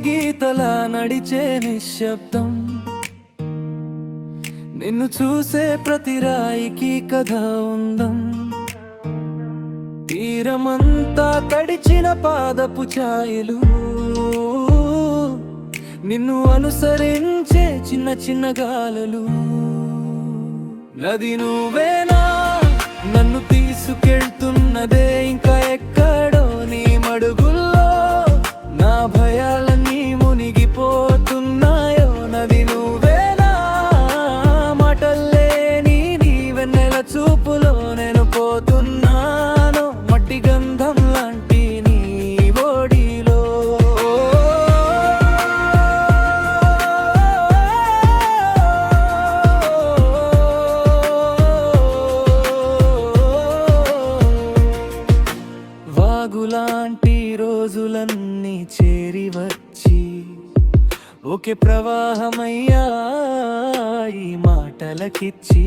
గీతలా నడిచే నిశ్శబ్దం, నిన్ను చూసే ప్రతి రాయికి కథ ఉందం. తీరమంతా తడిచిన పాదపు ఛాయలు, నిన్ను అనుసరించే చిన్న చిన్న గాలలు. నది నువ్వేనా నన్ను తీసుకెళ్తున్నదే, ఇంకా ఎక్కడో నీ మడుగుల్లో నా భయాలన్నీ మునిగిపోతున్నాయో. నది నువ్వేనా మాటల్లేని నీ వెన్నెల చూపులో నేను పోతున్నాను, మట్టి గంధం లాంటి నీ బోడిలో. వాగులాంటి రోజులన్నీ చేరి వచ్చి ఒకే ప్రవాహమయ్యా ఈ మాటలకిచ్చి.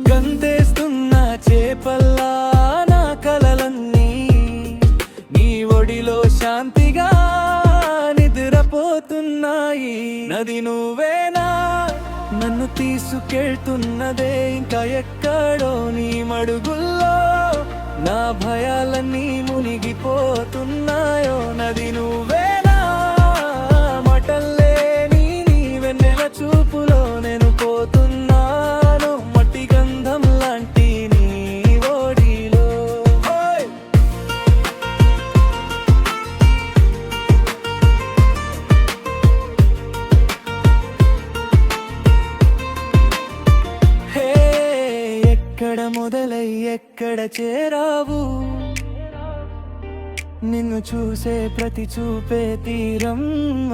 గంతేస్తున్న చేపల్లా నా కలలన్నీ నీ ఒడిలో శాంతిగా నిద్రపోతున్నాయి. నది నువ్వేనా నన్ను తీసుకెళ్తున్నదే, ఇంకా ఎక్కడో నీ మడుగుల్లో నా భయాలన్నీ మునిగిపోతున్నాయో. నది నువ్వేనా మాటల్లేని నీ వెన్నెల చూపులో నేను పోతున్నాను, మట్టి గంధం లాంటి నీ ఓడిలో. హే ఎక్కడ మొదలై ఎక్కడ చేరావు, నిన్ను చూసే ప్రతి చూపే తీరం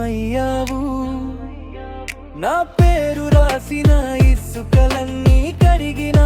అయ్యావు. నా పేరు రాసిన ఇసుకలన్నీ కడిగినా